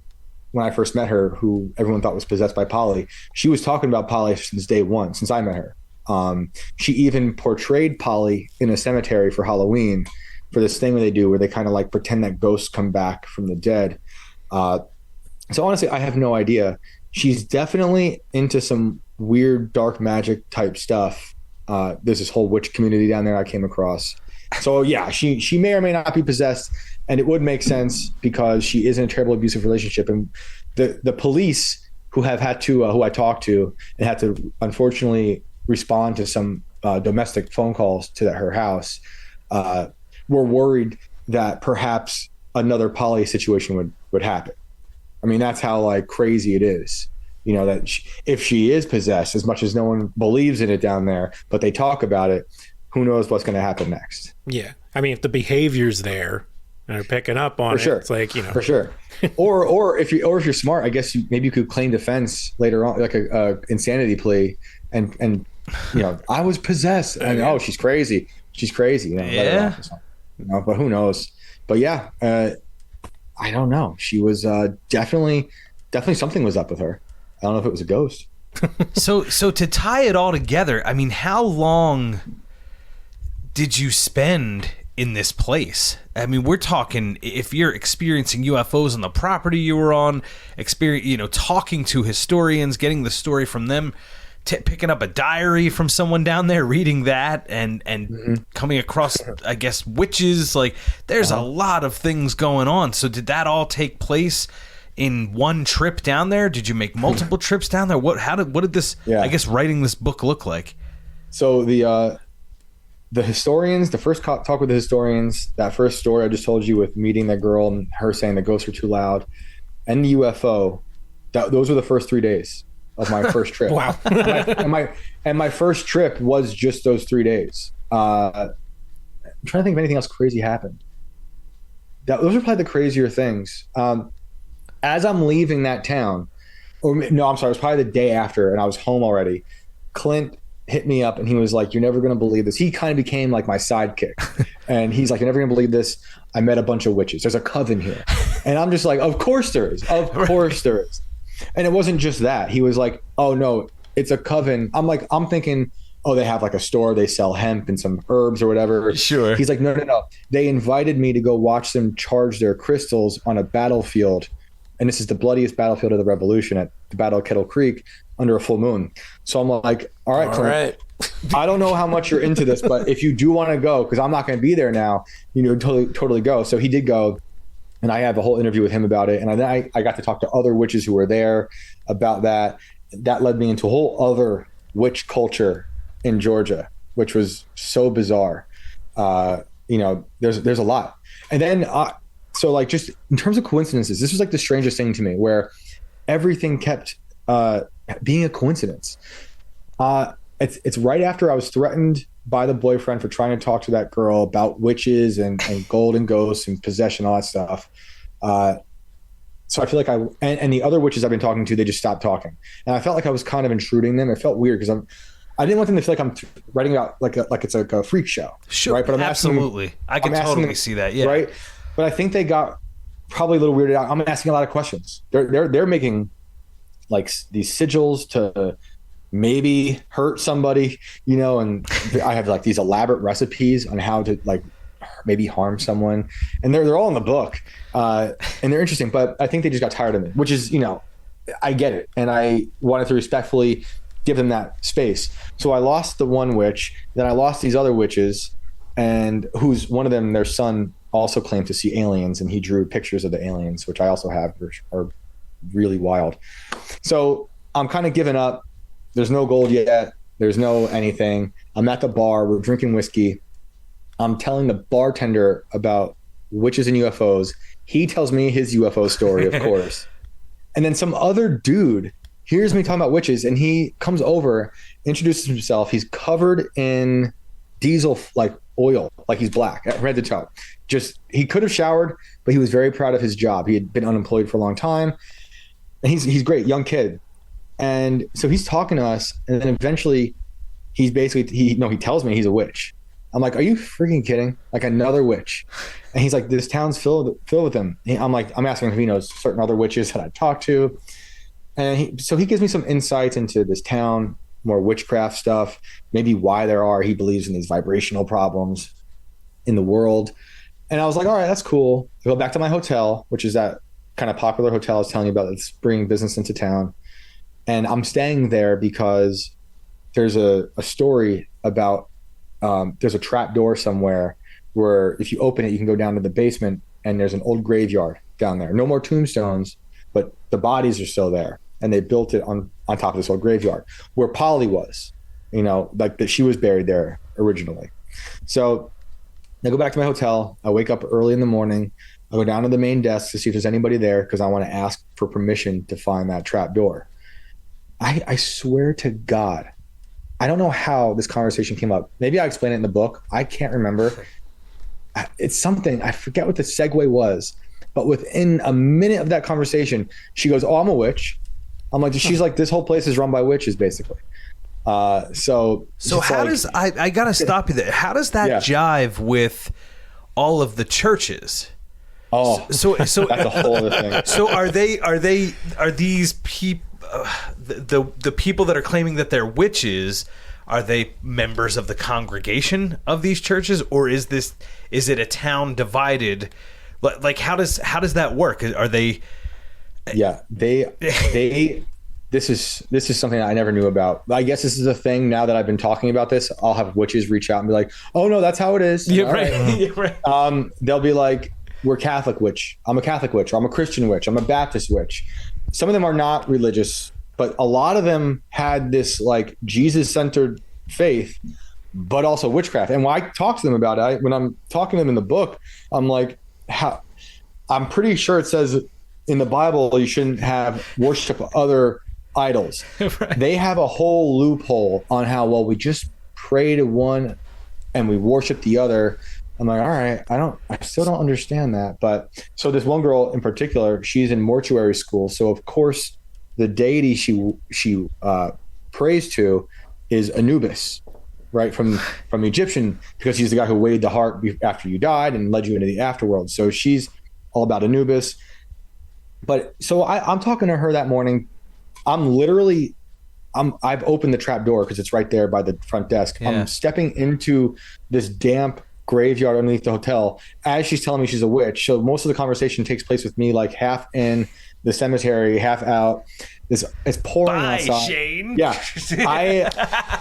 when I first met her, who everyone thought was possessed by Polly, she was talking about Polly since day one, since I met her. She even portrayed Polly in a cemetery for Halloween for this thing that they do where they kind of like pretend that ghosts come back from the dead. So honestly, I have no idea. She's definitely into some weird dark magic type stuff. There's this whole witch community down there I came across. So yeah, she may or may not be possessed, and it would make sense because she is in a terrible abusive relationship. And the police who I talked to and had to unfortunately respond to some domestic phone calls to her house, were worried that perhaps another Polly situation would happen. I mean, that's how like crazy it is, you know, that if she is possessed, as much as no one believes in it down there, but they talk about it, who knows what's going to happen next. Yeah. I mean, if the behavior's there and they're picking up on it, it's like, you know, for sure. or if you're smart, I guess maybe you could claim defense later on, like a insanity plea and, you know, I was possessed and she's crazy. She's crazy. You know, yeah. You know, but who knows? But yeah, I don't know. She was definitely something was up with her. I don't know if it was a ghost. So to tie it all together, I mean, how long did you spend in this place? I mean, we're talking if you're experiencing UFOs on the property you were on, talking to historians, getting the story from them, picking up a diary from someone down there, reading that, and coming across, I guess, witches. Like, there's a lot of things going on. So did that all take place in one trip down there? Did you make multiple trips down there? What did this, I guess, writing this book look like? So the historians, the first talk with the historians, that first story I just told you with meeting that girl and her saying the ghosts were too loud, and the UFO, those were the first 3 days of my first trip. Wow. and my first trip was just those 3 days. I'm trying to think if anything else crazy happened. Those are probably the crazier things. As I'm leaving that town, it was probably the day after, and I was home already. Clint hit me up and he was like, "You're never going to believe this." He kind of became like my sidekick. And he's like, "You're never going to believe this. I met a bunch of witches. There's a coven here." And I'm just like, "Of course there is. Of course there is." And it wasn't just that. He was like, "Oh no, it's a coven." I'm thinking, "Oh, they have like a store. They sell hemp and some herbs or whatever." Sure. He's like, No. They invited me to go watch them charge their crystals on a battlefield. And this is the bloodiest battlefield of the Revolution at the Battle of Kettle Creek under a full moon. So I'm like, all right, Clint, I don't know how much you're into this, but if you do want to go, because I'm not going to be there now, totally go. So he did go. And I have a whole interview with him about it. And then I got to talk to other witches who were there about that. That led me into a whole other witch culture in Georgia, which was so bizarre. There's a lot. And then, so like just in terms of coincidences, this was like the strangest thing to me where everything kept being a coincidence. It's right after I was threatened by the boyfriend for trying to talk to that girl about witches and gold and ghosts and possession, all that stuff. So I feel like and the other witches I've been talking to, they just stopped talking. And I felt like I was kind of intruding them. It felt weird because I didn't want them to feel like I'm writing about like it's like a freak show. Sure. Right. But I'm absolutely. I can totally see that. Yeah. Right. But I think they got probably a little weirded out. I'm asking a lot of questions. They're making like these sigils to maybe hurt somebody, and I have like these elaborate recipes on how to like maybe harm someone, and they're all in the book, and they're interesting. But I think they just got tired of it, which is I get it, and I wanted to respectfully give them that space. So I lost the one witch, then I lost these other witches, and who's one of them, their son also claimed to see aliens, and he drew pictures of the aliens, which I also have, which are really wild. So I'm kind of giving up. There's no gold yet. There's no anything. I'm at the bar. We're drinking whiskey. I'm telling the bartender about witches and UFOs. He tells me his UFO story, of course. And then some other dude hears me talking about witches, and he comes over, introduces himself. He's covered in diesel like oil, like he's black from head to toe. Just he could have showered, but he was very proud of his job. He had been unemployed for a long time, and he's great, young kid. And so he's talking to us, and then eventually he tells me he's a witch. I'm like, are you freaking kidding? Like another witch? And he's like, this town's filled with them. I'm asking him if he knows certain other witches that I talked to. And so he gives me some insights into this town, more witchcraft stuff, maybe why he believes in these vibrational problems in the world. And I was like, all right, that's cool. I go back to my hotel, which is that kind of popular hotel I was telling you about that's bringing business into town. And I'm staying there because there's a story about there's a trap door somewhere where if you open it, you can go down to the basement, and there's an old graveyard down there. No more tombstones, but the bodies are still there. And they built it on top of this old graveyard where Polly was, like that she was buried there originally. So I go back to my hotel. I wake up early in the morning. I go down to the main desk to see if there's anybody there because I want to ask for permission to find that trap door. I swear to God, I don't know how this conversation came up. Maybe I explained it in the book. I can't remember. It's something, I forget what the segue was, but within a minute of that conversation, she goes, oh, I'm a witch. I'm like, she's like, this whole place is run by witches, basically. So how does, I got to stop you there. How does that jive with all of the churches? Oh, so that's a whole other thing. So are these people, the people that are claiming that they're witches, are they members of the congregation of these churches, or is it a town divided? Like how does that work? Are they? Yeah, this is something I never knew about. I guess this is a thing now that I've been talking about this. I'll have witches reach out and be like, oh no, that's how it is. Yeah, right. Yeah, right. They'll be like, we're Catholic witch. I'm a Catholic witch. Or I'm a Christian witch. I'm a Baptist witch. Some of them are not religious, but a lot of them had this like Jesus-centered faith, but also witchcraft. And when I talk to them about it, when I'm talking to them in the book, I'm like, I'm pretty sure it says in the Bible you shouldn't have worship other idols. Right. They have a whole loophole on how, well, we just pray to one and we worship the other. I'm like, all right, I still don't understand that. But so this one girl in particular, she's in mortuary school. So of course the deity she prays to is Anubis, right? From Egyptian, because he's the guy who weighed the heart after you died and led you into the afterworld. So she's all about Anubis. But so I'm talking to her that morning. I've opened the trap door because it's right there by the front desk. Yeah. I'm stepping into this damp graveyard underneath the hotel as she's telling me she's a witch. So most of the conversation takes place with me like half in the cemetery, half out. It's pouring outside. Shane. Yeah.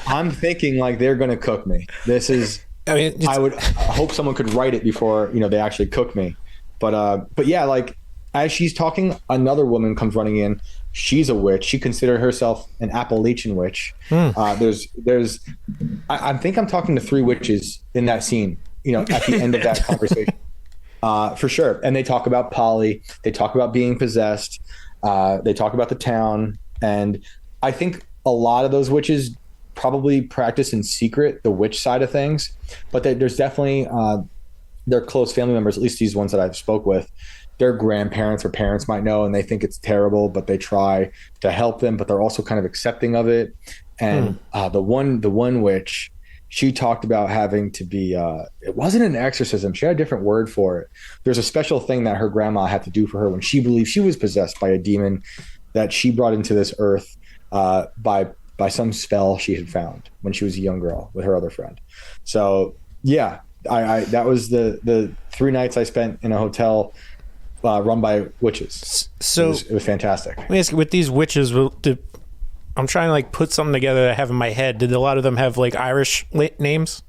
I'm thinking like they're going to cook me. This is, I would hope someone could write it before, they actually cook me. But yeah, like as she's talking, another woman comes running in. She's a witch. She considered herself an Appalachian witch. I think I'm talking to 3 witches in that scene, at the end of that conversation, for sure. And they talk about Polly. They talk about being possessed. They talk about the town. And I think a lot of those witches probably practice in secret, the witch side of things. But there's definitely their close family members, at least these ones that I've spoke with, their grandparents or parents might know, and they think it's terrible, but they try to help them, but they're also kind of accepting of it. And the one witch, she talked about having to be, it wasn't an exorcism. She had a different word for it. There's a special thing that her grandma had to do for her when she believed she was possessed by a demon that she brought into this earth by some spell she had found when she was a young girl with her other friend. So yeah, I that was the 3 nights I spent in a hotel run by witches. So it was fantastic. Let me ask you, with these witches, I'm trying to like put something together that I have in my head. Did a lot of them have like Irish names?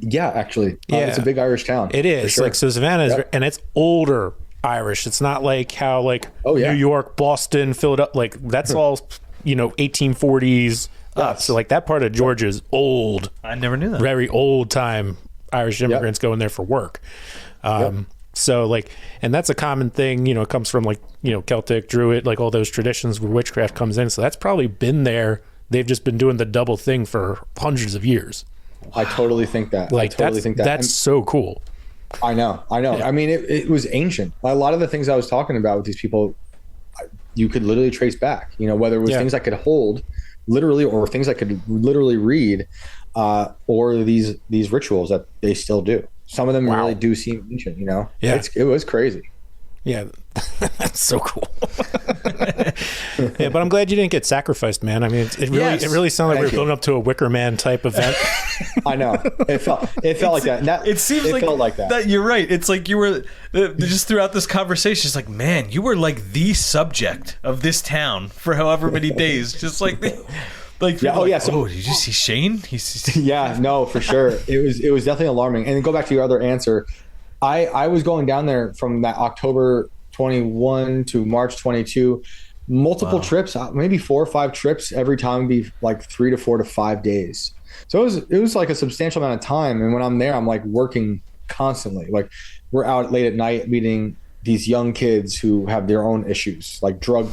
Yeah, actually. It's a big Irish town. It is. Sure. Like, so Savannah is, and it's older Irish. It's not like how like New York, Boston, Philadelphia, like that's all, 1840s up. So like that part of Georgia is old. I never knew that. Very old time Irish immigrants going there for work. So like, and that's a common thing, it comes from like, Celtic, Druid, like all those traditions where witchcraft comes in. So that's probably been there. They've just been doing the double thing for hundreds of years. I totally think that. Like I totally think that. That's so cool. I know. Yeah. I mean, it was ancient. A lot of the things I was talking about with these people, you could literally trace back, whether it was things I could hold literally or things I could literally read, or these rituals that they still do. Some of them really do seem ancient, Yeah. It was crazy. Yeah, that's so cool. Yeah, but I'm glad you didn't get sacrificed, man. I mean, it really sounded like we were building up to a Wicker Man type event. I know. It felt like that. It seems like felt like that. You're right. It's like you were just throughout this conversation. It's like, man, you were like the subject of this town for however many days. Just like, yeah. So, did you see Shane? Yeah, no, for sure. It was definitely alarming. And go back to your other answer. I was going down there from that October 21 to March 22, multiple trips, maybe 4 or 5 trips every time would be like 3 to 4 to 5 days. So it was like a substantial amount of time. And when I'm there, I'm like working constantly. Like we're out late at night meeting these young kids who have their own issues, like drug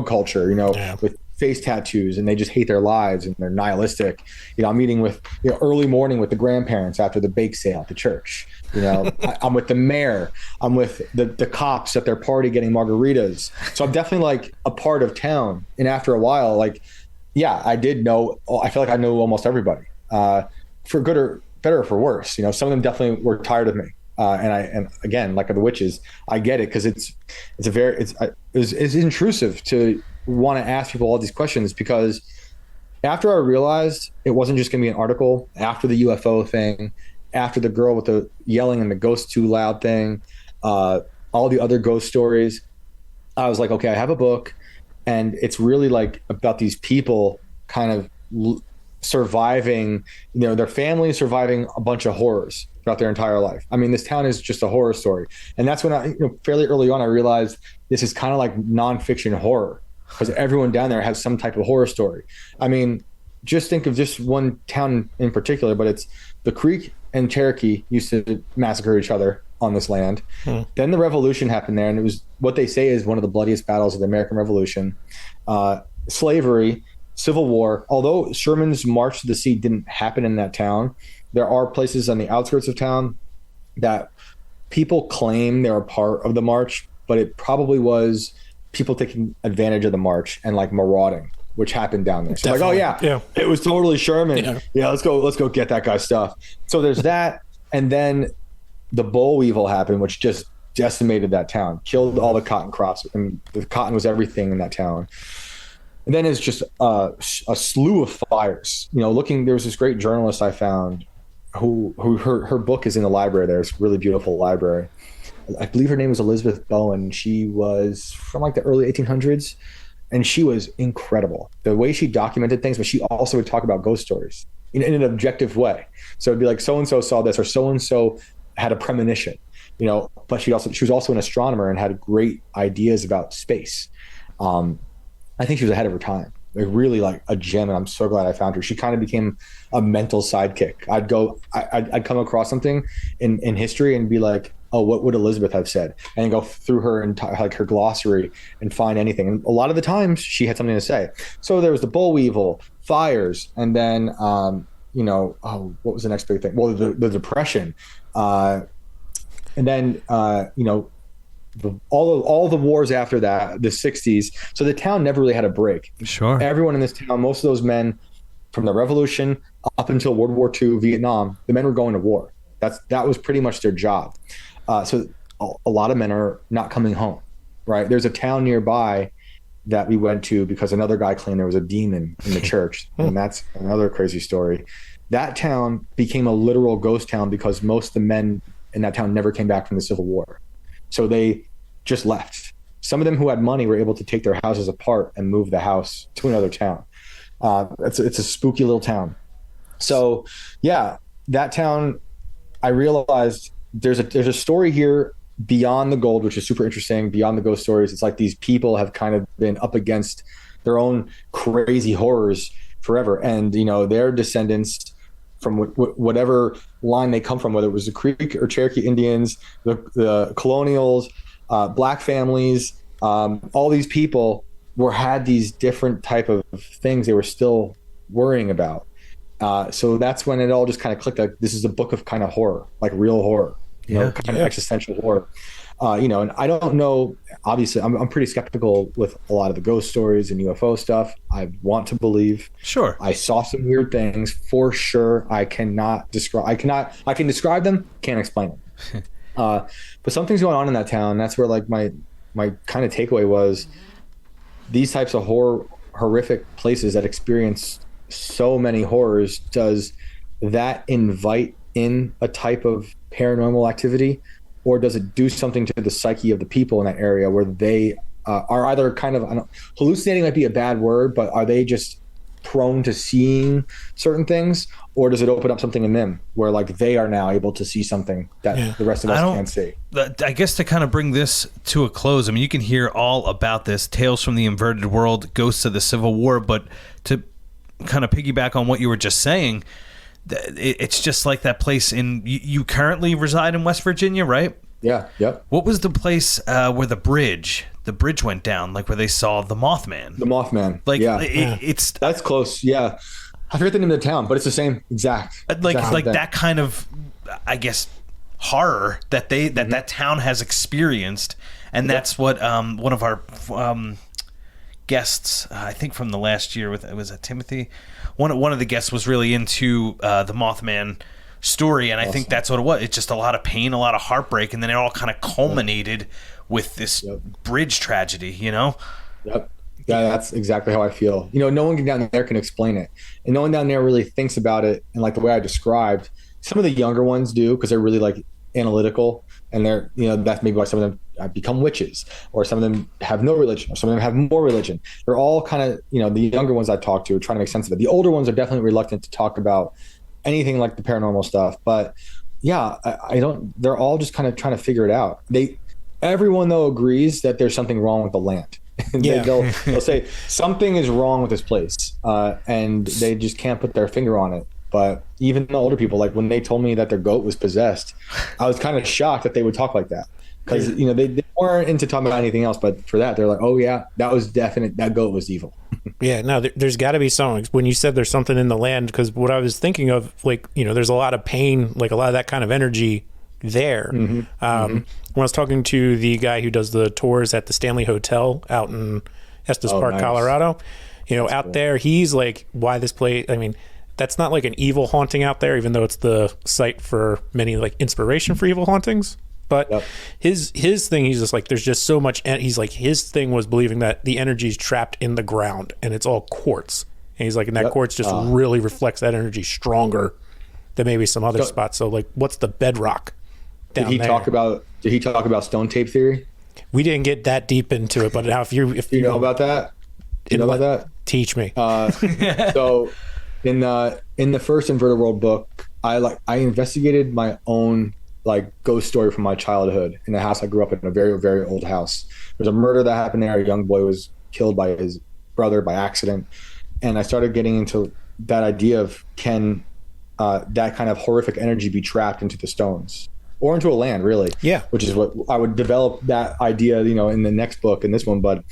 culture, with face tattoos, and they just hate their lives and they're nihilistic. I'm meeting with early morning with the grandparents after the bake sale at the church. I'm with the mayor. I'm with the cops at their party getting margaritas. So I'm definitely like a part of town. And after a while, like, yeah, I did know. I feel like I know almost everybody, for good or better or for worse. Some of them definitely were tired of me. And again, like the witches, I get it because it's intrusive to want to ask people all these questions, because after I realized it wasn't just going to be an article, after the UFO thing, after the girl with the yelling and the ghost too loud thing, all the other ghost stories, I was like, okay, I have a book, and it's really like about these people kind of surviving, their family surviving a bunch of horrors throughout their entire life. I mean, this town is just a horror story. And that's when I, fairly early on, I realized this is kind of like nonfiction horror, because everyone down there has some type of horror story. I mean, just think of just one town in particular, but it's the Creek and Cherokee used to massacre each other on this land. Then the revolution happened there, and it was what they say is one of the bloodiest battles of the American Revolution. Slavery, Civil War. Although Sherman's March to the Sea didn't happen in that town, there are places on the outskirts of town that people claim they're a part of the march, but it probably was people taking advantage of the march and like marauding, which happened down there. So like, oh yeah, it was totally Sherman. Yeah, let's go get that guy's stuff. So there's that, and then the boll weevil happened, which just decimated that town, killed all the cotton crops, and the cotton was everything in that town. And then it's just a slew of fires. There was this great journalist I found who her book is in the library there. It's a really beautiful library. I believe her name was Elizabeth Bowen. She was from like the early 1800s, and she was incredible. The way she documented things, but she also would talk about ghost stories in an objective way. So it'd be like, so-and-so saw this, or so-and-so had a premonition, but she was also an astronomer and had great ideas about space. I think she was ahead of her time. Like really like a gem, and I'm so glad I found her. She kind of became a mental sidekick. I'd come across something in history and be like, oh, what would Elizabeth have said? And go through her like her glossary and find anything. And a lot of the times she had something to say. So there was the boll weevil, fires, and then what was the next big thing? Well, the Depression, and then all the wars after that, the 60s. So the town never really had a break. Sure. Everyone in this town, most of those men from the Revolution up until World War II, Vietnam, the men were going to war. That was pretty much their job. So a lot of men are not coming home, right? There's a town nearby that we went to because another guy claimed there was a demon in the church. And that's another crazy story. That town became a literal ghost town because most of the men in that town never came back from the Civil War. So they just left. Some of them who had money were able to take their houses apart and move the house to another town. It's a spooky little town. So yeah, that town, I realized there's a story here beyond the gold, which is super interesting, beyond the ghost stories. It's like these people have kind of been up against their own crazy horrors forever. And, their descendants from whatever line they come from, whether it was the Creek or Cherokee Indians, the colonials, black families, all these people had these different type of things they were still worrying about. So that's when it all just kind of clicked. Like, this is a book of kind of horror, like real horror, kind of existential horror. And I don't know, obviously I'm pretty skeptical with a lot of the ghost stories and UFO stuff. I want to believe. Sure. I saw some weird things for sure. I can describe them, can't explain them. But something's going on in that town. That's where like my kind of takeaway was, these types of horrific places that experience so many horrors, does that invite in a type of paranormal activity, or does it do something to the psyche of the people in that area where they are either kind of, hallucinating might be a bad word, but are they just prone to seeing certain things, or does it open up something in them where like they are now able to see something that the rest of us can't see? I guess to kind of bring this to a close, I mean, you can hear all about this, Tales from the Inverted World, Ghosts of the Civil War, but to kind of piggyback on what you were just saying, it's just like that place you currently reside in West Virginia, right? Yeah. Yep. What was the place where the bridge went down, like where they saw the Mothman? The Mothman. Like, it's that's close. Yeah. I forget the name of the town, but it's the same exact. Like that kind of, I guess, horror that that town has experienced, and that's what one of our guests, I think from the last year, was it Timothy? One of the guests was really into the Mothman story, and I think that's what it was. It's just a lot of pain, a lot of heartbreak, and then it all kind of culminated with this bridge tragedy, Yep. Yeah, that's exactly how I feel. No one down there can explain it, and no one down there really thinks about it in like the way I described. Some of the younger ones do, because they're really like analytical, and they're that's maybe why some of them become witches, or some of them have no religion, or some of them have more religion. They're all kind of the younger ones I talk to are trying to make sense of it. The older ones are definitely reluctant to talk about anything like the paranormal stuff. But yeah, they're all just kind of trying to figure it out. Everyone though agrees that there's something wrong with the land. They'll say something is wrong with this place, and they just can't put their finger on it. But even the older people, like when they told me that their goat was possessed, I was kind of shocked that they would talk like that, because they weren't into talking about anything else. But for that, they're like, oh yeah, that was definite. That goat was evil. Yeah, no, there's got to be something. When you said there's something in the land, because what I was thinking of, like, there's a lot of pain, like a lot of that kind of energy there. When I was talking to the guy who does the tours at the Stanley Hotel out in Estes Park, nice. Colorado, that's out cool. There, he's like, why this place? I mean, that's not like an evil haunting out there, even though it's the site for many like inspiration for evil hauntings. But his thing, he's just like, there's just so much. He's like, his thing was believing that the energy is trapped in the ground and it's all quartz. And he's like, and that quartz just really reflects that energy stronger than maybe some other spots. So like, what's the bedrock down there? Did he talk about stone tape theory? We didn't get that deep into it, but now if you know about that, teach me. So in the first Inverted World book, I investigated my own like ghost story from my childhood in the house I grew up in, a very, very old house. There's a murder that happened there. A young boy was killed by his brother by accident. And I started getting into that idea of, can that kind of horrific energy be trapped into the stones or into a land, really? Yeah. Which is what I would develop that idea, in the next book, in this one. But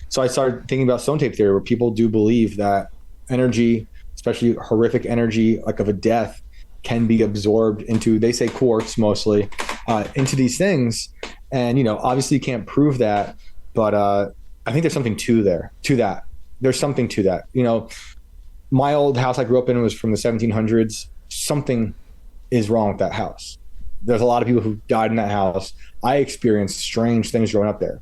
so I started thinking about stone tape theory, where people do believe that energy, especially horrific energy, like of a death, can be absorbed into, they say quartz mostly, into these things. And, obviously you can't prove that, but I think there's something to that. There's something to that. My old house I grew up in was from the 1700s. Something is wrong with that house. There's a lot of people who died in that house. I experienced strange things growing up there.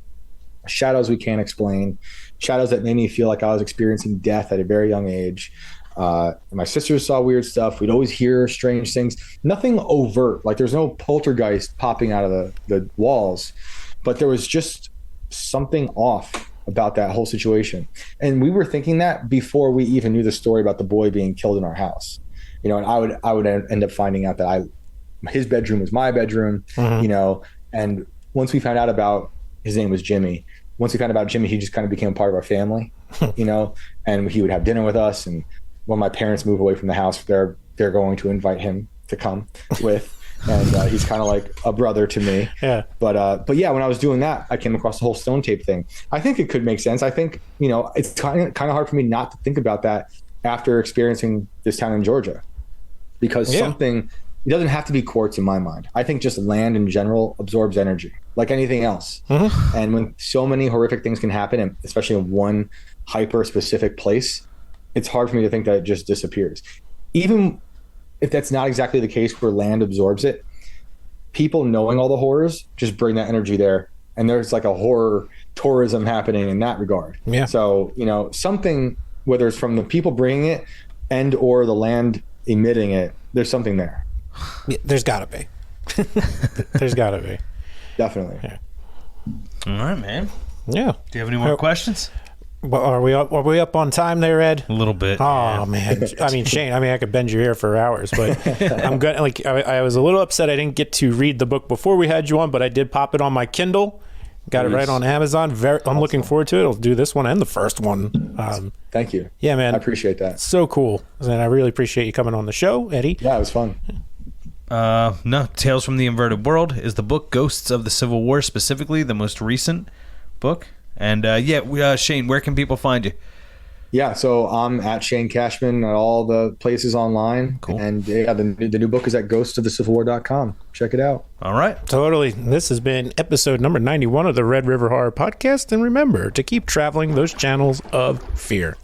Shadows we can't explain. Shadows that made me feel like I was experiencing death at a very young age. My sisters saw weird stuff. We'd always hear strange things. Nothing overt. Like there's no poltergeist popping out of the walls, but there was just something off about that whole situation. And we were thinking that before we even knew the story about the boy being killed in our house. And I would end up finding out that his bedroom was my bedroom, and once we found out about, his name was Jimmy. Once we found out about Jimmy, he just kind of became a part of our family, and he would have dinner with us. And when my parents move away from the house, they're going to invite him to come with. And he's kind of like a brother to me. Yeah. But yeah, when I was doing that, I came across the whole stone tape thing. I think it could make sense. I think, it's kind of hard for me not to think about that after experiencing this town in Georgia, because something, it doesn't have to be quartz in my mind. I think just land in general absorbs energy like anything else. And when so many horrific things can happen, and especially in one hyper specific place, it's hard for me to think that it just disappears. Even if that's not exactly the case where land absorbs it, people knowing all the horrors just bring that energy there. And there's like a horror tourism happening in that regard. Yeah. So, you know, something, whether it's from the people bringing it and or the land emitting it, there's something there. Yeah, there's gotta be. There's gotta be. Definitely. Yeah. All right, man. Yeah. Do you have any more questions? Well, are we up on time there, Ed? A little bit. Oh, man. I mean, Shane, I could bend your ear for hours, but I'm good. Like, I was a little upset I didn't get to read the book before we had you on, but I did pop it on my Kindle. Got it right on Amazon. I'm looking forward to it. I'll do this one and the first one. Thank you. Yeah, man. I appreciate that. So cool. And I really appreciate you coming on the show, Eddie. Yeah, it was fun. No, Tales from the Inverted World is the book. Ghosts of the Civil War, specifically the most recent book. And Shane, where can people find you? Yeah, so I'm at Shane Cashman at all the places online. Cool. And yeah, the new book is at ghostofthecivilwar.com. Check it out. All right. Totally. This has been episode number 91 of the Red River Horror Podcast. And remember to keep traveling those channels of fear.